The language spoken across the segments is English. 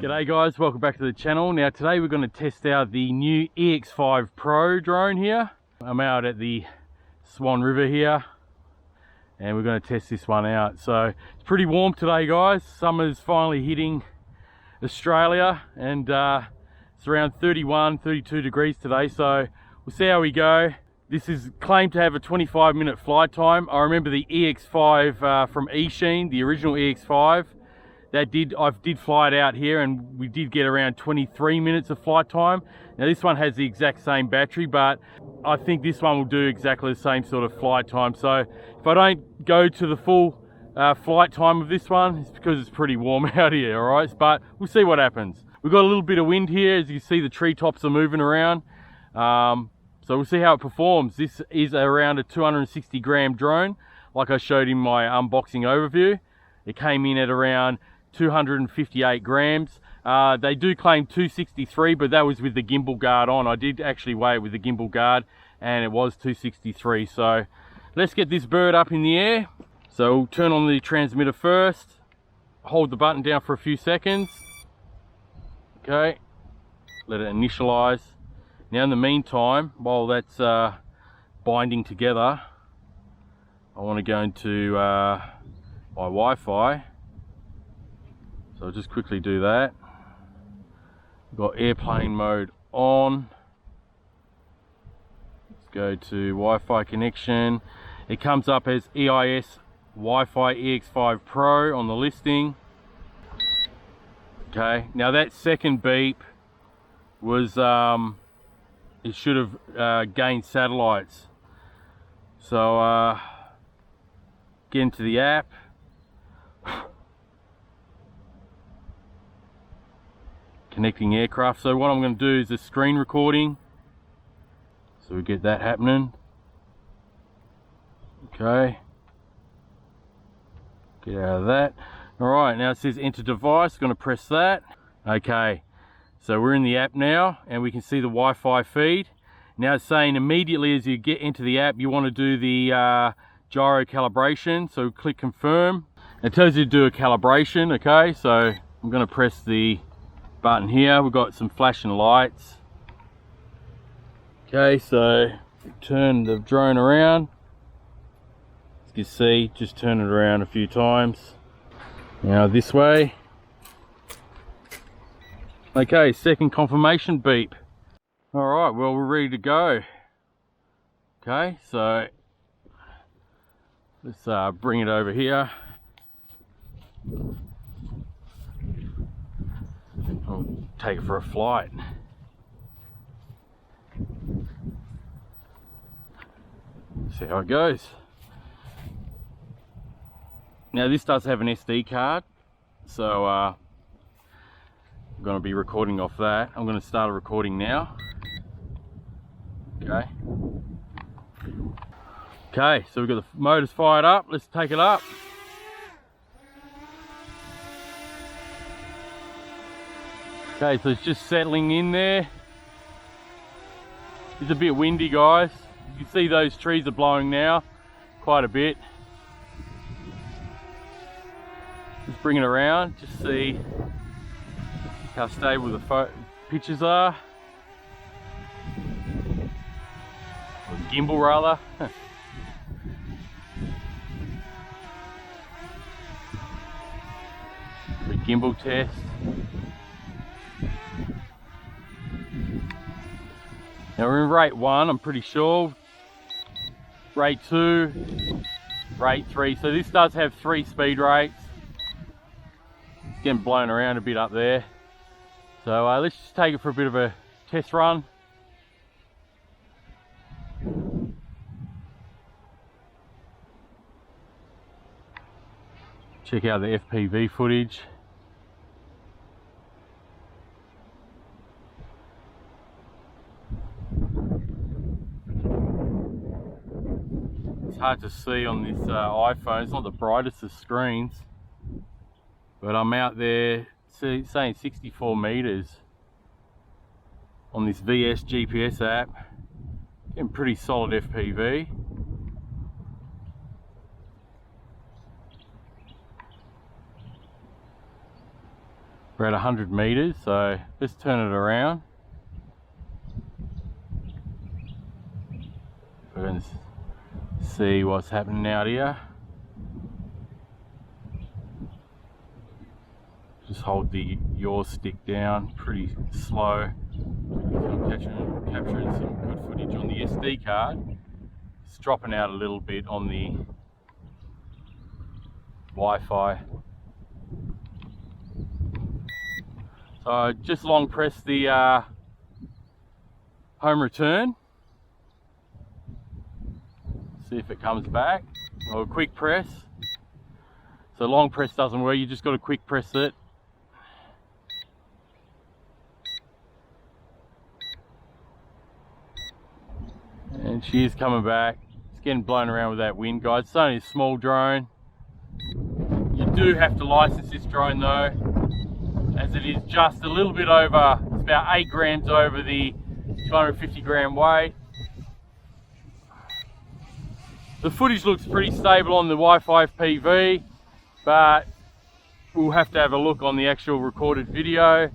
G'day guys, welcome back to the channel. Now today we're going to test out the new EX5 Pro drone here. I'm out at the Swan River here and we're going to test this one out. So it's pretty warm today guys, summer's finally hitting Australia and it's around 31-32 degrees today, so we'll see how we go. This is claimed to have a 25-minute flight time. I remember the EX5 from Eachine, the original EX5. I did fly it out here and we did get around 23 minutes of flight time. Now this one has the exact same battery, but I think this one will do exactly the same sort of flight time. So if I don't go to the full flight time of this one, it's because it's pretty warm out here, all right? But we'll see what happens. We've got a little bit of wind here. As you can see, the treetops are moving around. So we'll see how it performs. This is around a 260 gram drone, like I showed in my unboxing overview. It came in at around 258 grams. They do claim 263, but that was with the gimbal guard on. I did actually weigh it with the gimbal guard and it was 263. So let's get this bird up in the air. So we'll turn on the transmitter first, hold the button down for a few seconds. Okay, let it initialize. Now in the meantime, while that's binding together, I want to go into my Wi-Fi. So I'll just quickly do that. We've got airplane mode on. Let's go to Wi-Fi connection. It comes up as EIS Wi-Fi EX5 Pro on the listing. Okay, now that second beep was, it should have gained satellites. So get into the app. Connecting aircraft. So what I'm going to do is a screen recording, so we get that happening. Okay, get out of that. All right, now it says enter device. Going to press that. Okay, so we're in the app now and we can see the Wi-Fi feed. Now it's saying immediately as you get into the app you want to do the gyro calibration, so click confirm. It tells you to do a calibration. Okay, so I'm going to press the button here. We've got some flashing lights. Okay, so turn the drone around. As you can see, just turn it around a few times. Now this way. Okay, second confirmation beep. All right, well, we're ready to go. Okay, so let's bring it over here. I'll take it for a flight. See how it goes. Now this does have an SD card, so I'm going to be recording off that. I'm going to start a recording now. Okay. Okay, so we've got the motors fired up. Let's take it up. Okay, so it's just settling in there. It's a bit windy, guys. You can see those trees are blowing now, quite a bit. Just bring it around, just see how stable the pictures are. Or the gimbal rather. The gimbal test. Now we're in rate 1, I'm pretty sure. Rate 2, rate 3. So this does have 3 speed rates. It's getting blown around a bit up there. So let's just take it for a bit of a test run. Check out the FPV footage. It's hard to see on this iPhone. It's not the brightest of screens, but I'm out there saying 64 meters on this VS GPS app. Getting pretty solid FPV. We're at 100 meters, so let's turn it around. We can see what's happening out here. Just hold the yaw stick down pretty slow. I'm capturing some good footage on the SD card. It's dropping out a little bit on the Wi-Fi. So just long press the home return. See if it comes back. Or a quick press. So long press doesn't work, you just got to quick press it. And she is coming back. It's getting blown around with that wind, guys. It's only a small drone. You do have to license this drone though, as it is just a little bit over, it's about 8 grams over the 250 gram weight. The footage looks pretty stable on the Wi-Fi PV, but we'll have to have a look on the actual recorded video.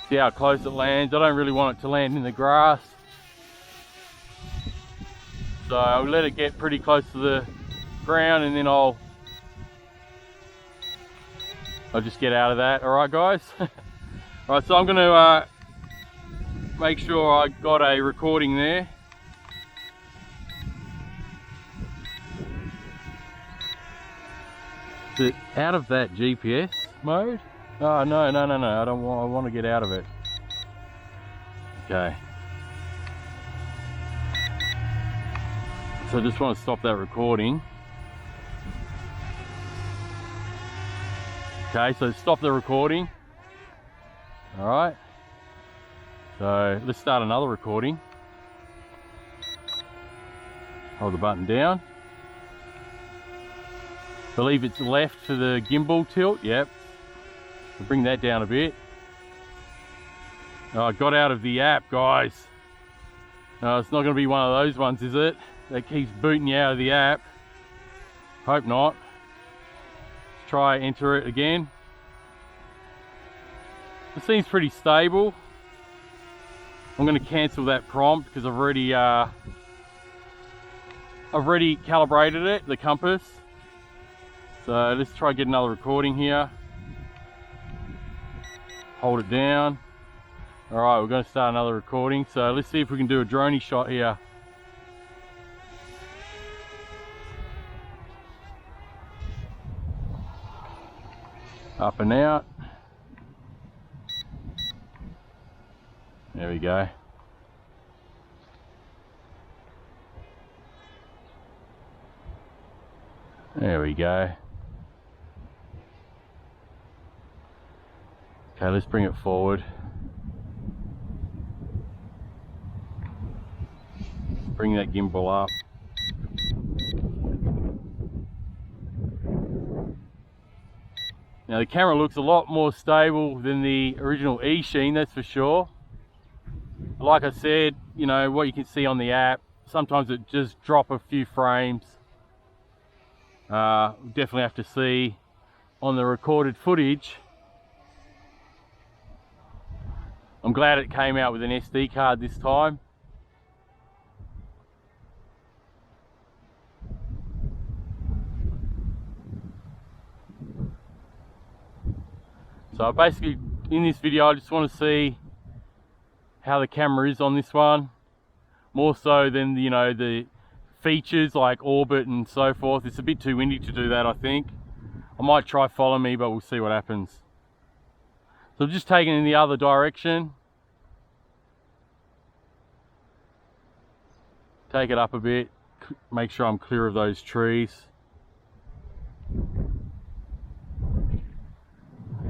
See how close it lands. I don't really want it to land in the grass, so I'll let it get pretty close to the ground and then I'll just get out of that. Alright guys. Alright, so I'm going to make sure I got a recording there. Is it out of that GPS mode? Oh no, I don't want, I want to get out of it. Okay. So I just want to stop that recording. Okay, so stop the recording. Alright. So let's start another recording. Hold the button down. Believe it's left for the gimbal tilt, yep. I'll bring that down a bit. Oh, I got out of the app, guys. No, it's not going to be one of those ones, is it? That keeps booting you out of the app. Hope not. Let's try enter it again. It seems pretty stable. I'm going to cancel that prompt because I've already calibrated it, the compass. So let's try get another recording here. Hold it down. Alright, we're going to start another recording. So let's see if we can do a droney shot here. Up and out. There we go. There we go. Okay, let's bring it forward. Bring that gimbal up. Now the camera looks a lot more stable than the original Eachine, that's for sure. Like I said, you know, what you can see on the app, sometimes it just drop a few frames. Definitely have to see on the recorded footage. I'm glad it came out with an SD card this time. So basically in this video I just want to see how the camera is on this one, more so than, you know, the features like orbit and so forth. It's a bit too windy to do that, I think. I might try follow me, but we'll see what happens. So I'm just taking in the other direction. Take it up a bit, make sure I'm clear of those trees.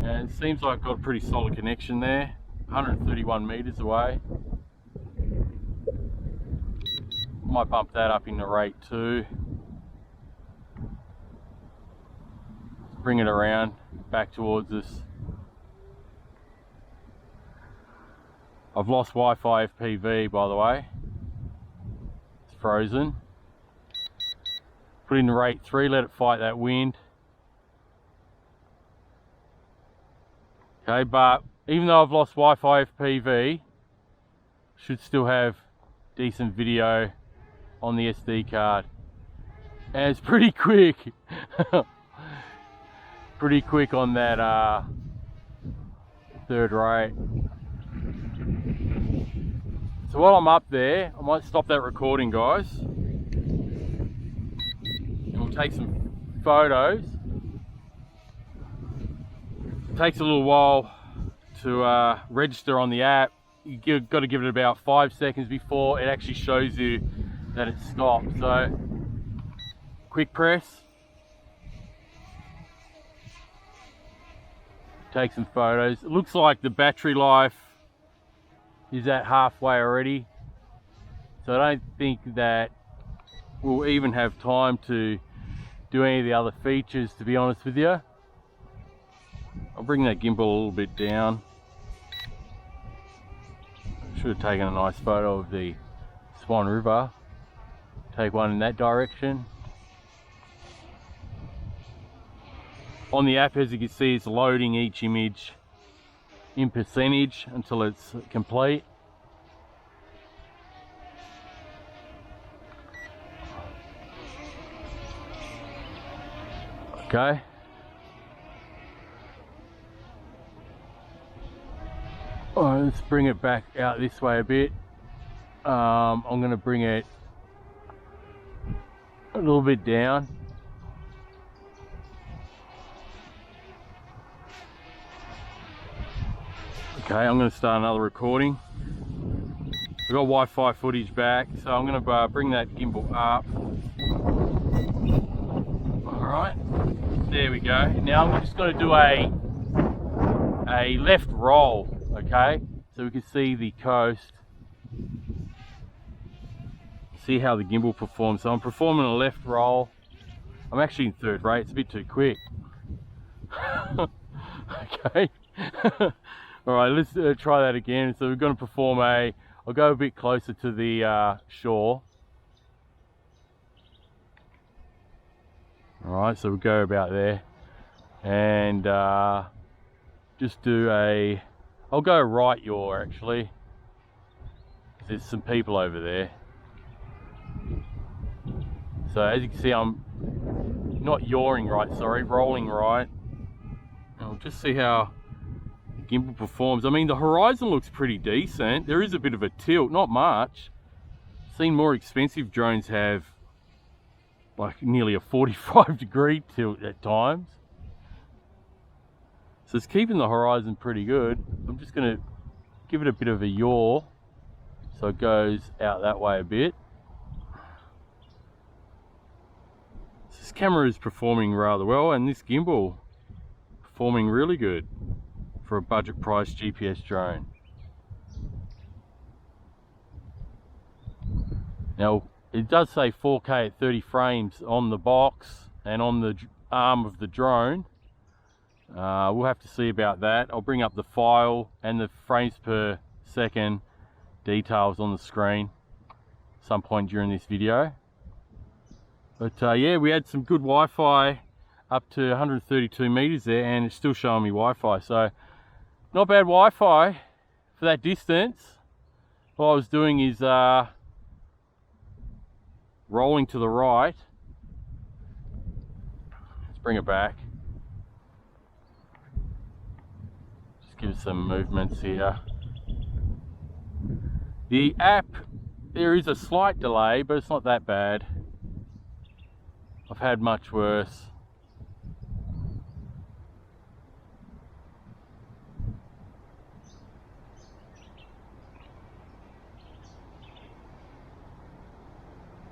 And it seems like I've got a pretty solid connection there, 131 meters away. Might bump that up into rate 2. Bring it around back towards us. I've lost Wi-Fi FPV, by the way. It's frozen. Put in rate 3, let it fight that wind. Okay, but even though I've lost Wi-Fi FPV, should still have decent video on the SD card. And it's pretty quick. Pretty quick on that third rate. So while I'm up there, I might stop that recording, guys, and we'll take some photos. It takes a little while to register on the app. You've got to give it about 5 seconds before it actually shows you that it's stopped. So quick press, take some photos. It looks like the battery life is at halfway already, so I don't think that we'll even have time to do any of the other features, to be honest with you. I'll bring that gimbal a little bit down. Should have taken a nice photo of the Swan River. Take one in that direction. On the app, as you can see, it's loading each image in percentage until it's complete. Okay. Alright, let's bring it back out this way a bit. I'm going to bring it a little bit down. Okay, I'm going to start another recording. We've got Wi-Fi footage back, so I'm going to bring that gimbal up. Alright, there we go. Now I'm just going to do a left roll, okay? So we can see the coast. See how the gimbal performs. So I'm performing a left roll. I'm actually in third rate, it's a bit too quick. Okay. Alright, let's try that again. So we're going to perform I'll go a bit closer to the shore. Alright, so we'll go about there. And just do I'll go right yaw actually. There's some people over there. So as you can see, I'm not yawing right, sorry, rolling right. And we'll just see how gimbal performs. I mean, the horizon looks pretty decent. There is a bit of a tilt, not much. I've seen more expensive drones have like nearly a 45-degree tilt at times. So it's keeping the horizon pretty good. I'm just going to give it a bit of a yaw so it goes out that way a bit. So this camera is performing rather well, and this gimbal performing really good for a budget price GPS drone. Now it does say 4K at 30 frames on the box and on the arm of the drone. We'll have to see about that. I'll bring up the file and the frames per second details on the screen some point during this video. But yeah, we had some good Wi-Fi up to 132 meters there, and it's still showing me Wi-Fi, so not bad Wi-Fi for that distance. What I was doing is rolling to the right. Let's bring it back. Just give it some movements here. The app, there is a slight delay, but it's not that bad. I've had much worse.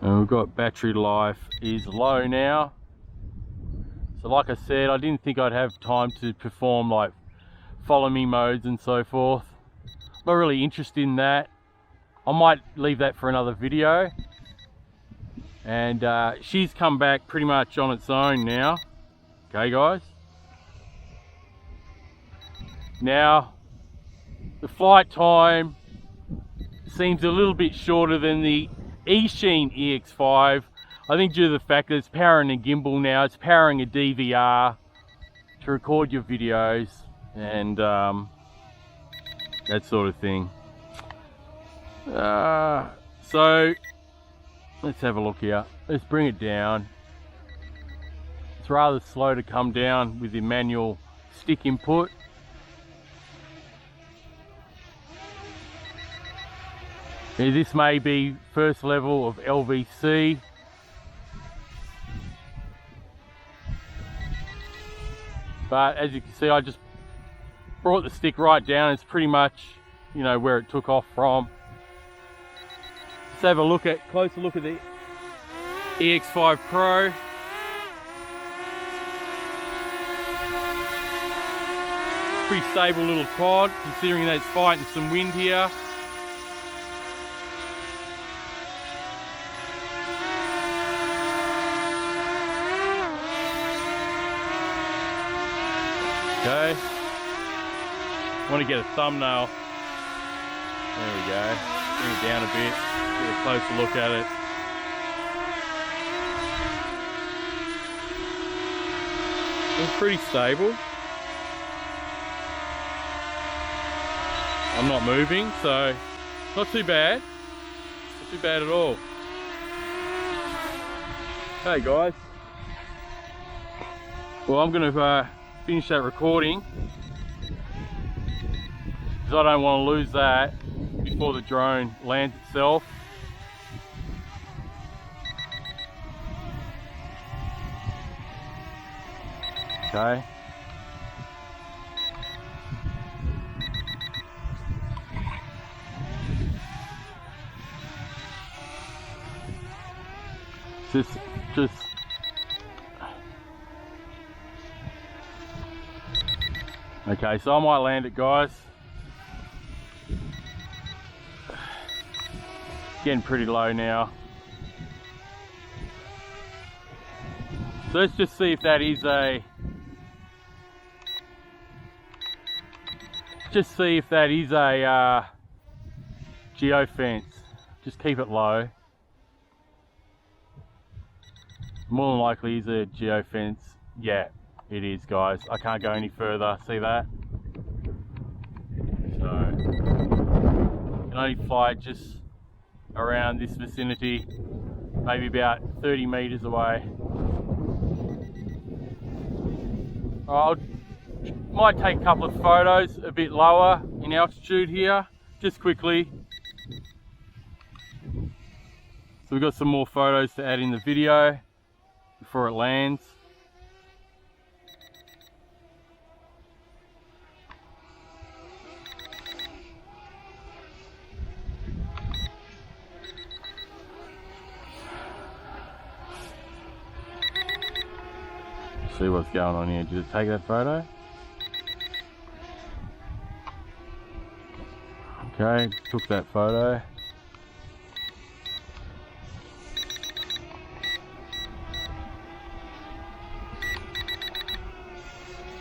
And we've got battery life is low now. So like I said, I didn't think I'd have time to perform like follow me modes and so forth. Not really interested in that. I might leave that for another video. And she's come back pretty much on its own now. Okay guys. Now, the flight time seems a little bit shorter than the Eachine EX5. I think due to the fact that it's powering a gimbal now, it's powering a DVR to record your videos. and that sort of thing. So let's have a look here. Let's bring it down. It's rather slow to come down with the manual stick input. Now, this may be first level of LVC. But as you can see, I just brought the stick right down. It's pretty much, you know, where it took off from. Let's have a look at, closer look at the EX5 Pro. Pretty stable little quad, considering that it's fighting some wind here. Okay, want to get a thumbnail. There we go. Bring it down a bit, get a closer look at it. It's pretty stable. I'm not moving, so not too bad. Not too bad at all. Hey guys. Well, I'm going to finish that recording because I don't want to lose that before the drone lands itself. Okay. Just okay, so I might land it, guys. Getting pretty low now. So let's just see if that is a geofence. Just keep it low. More than likely is a geofence. Yeah, it is, guys. I can't go any further. See that? So I can only fly just around this vicinity, maybe about 30 meters away. I might take a couple of photos a bit lower in altitude here, just quickly. So we've got some more photos to add in the video before it lands. See what's going on here. Did it take that photo? Okay, took that photo.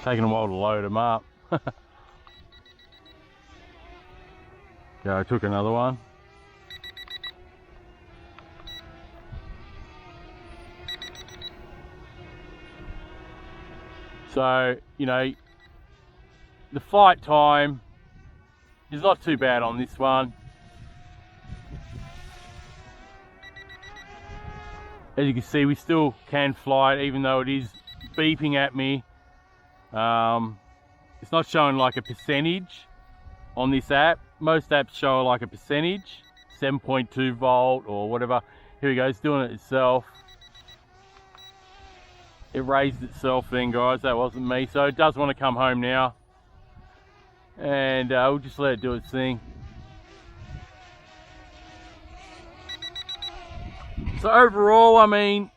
Taking a while to load them up. Yeah, I took another one. So, you know, the flight time is not too bad on this one. As you can see, we still can fly it, even though it is beeping at me. It's not showing like a percentage on this app. Most apps show like a percentage, 7.2 volt or whatever. Here we go, it's doing it itself. It raised itself then, guys. That wasn't me. So it does want to come home now. And we'll just let it do its thing. So overall, I mean,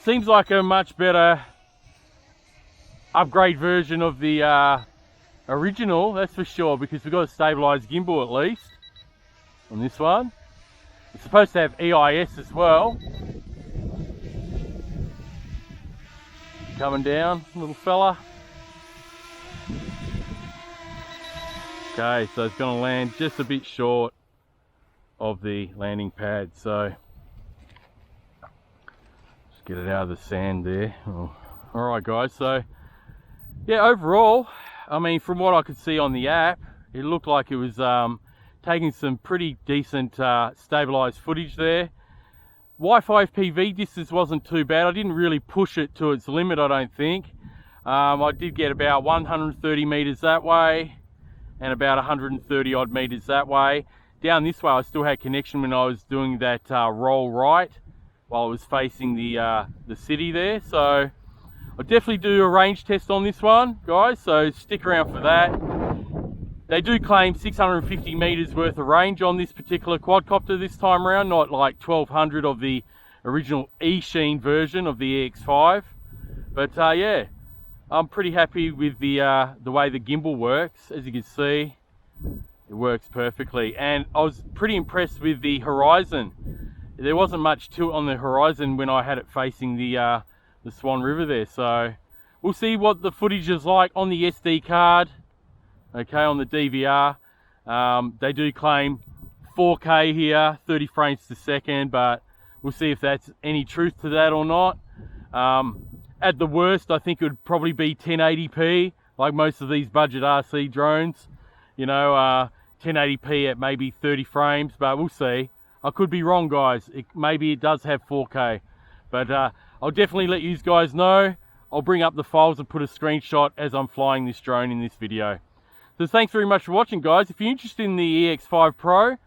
seems like a much better upgrade version of the original, that's for sure, because we've got a stabilized gimbal at least on this one. It's supposed to have EIS as well. Coming down, little fella. Okay, so it's going to land just a bit short of the landing pad, so just get it out of the sand there. Oh. Alright guys, so yeah, overall I mean, from what I could see on the app, it looked like it was taking some pretty decent stabilized footage there. Wi-Fi FPV distance wasn't too bad. I didn't really push it to its limit, I don't think. I did get about 130 meters that way and about 130 odd meters that way. Down this way I still had connection when I was doing that roll right while I was facing the city there. So I'll definitely do a range test on this one, guys, so stick around for that. They do claim 650 meters worth of range on this particular quadcopter this time around, not like 1200 of the original Eachine version of the EX5. But yeah, I'm pretty happy with the way the gimbal works. As you can see, it works perfectly, and I was pretty impressed with the horizon. There wasn't much tilt on the horizon when I had it facing the Swan River there. So we'll see what the footage is like on the SD card. Okay, on the DVR. They do claim 4K here, 30 frames per second, but we'll see if that's any truth to that or not. At the worst, I think it would probably be 1080p, like most of these budget RC drones. You know, 1080p at maybe 30 frames, but we'll see. I could be wrong, guys. Maybe it does have 4K, but I'll definitely let you guys know. I'll bring up the files and put a screenshot as I'm flying this drone in this video. So thanks very much for watching, guys. If you're interested in the EX5 Pro, by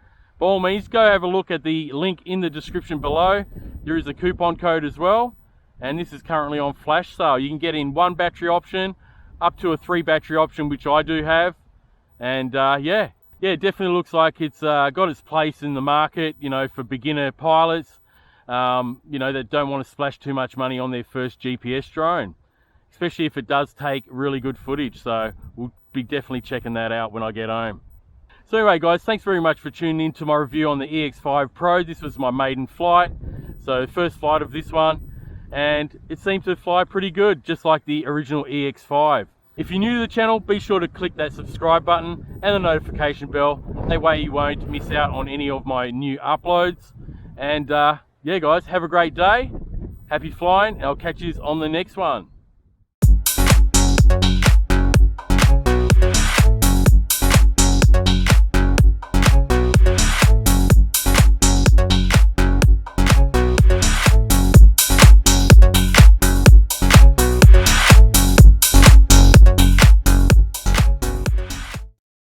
all means, go have a look at the link in the description below. There is a coupon code as well, and this is currently on flash sale. You can get in 1 battery option up to a 3 battery option, which I do have. And yeah, it definitely looks like it's got its place in the market, you know, for beginner pilots, you know, that don't want to splash too much money on their first GPS drone, especially if it does take really good footage. So we'll be definitely checking that out when I get home. So anyway, guys, thanks very much for tuning in to my review on the EX5 Pro. This was my maiden flight, so first flight of this one, and it seemed to fly pretty good, just like the original EX5. If you're new to the channel, be sure to click that subscribe button and the notification bell. That way you won't miss out on any of my new uploads. And yeah, guys, have a great day. Happy flying, and I'll catch you on the next one.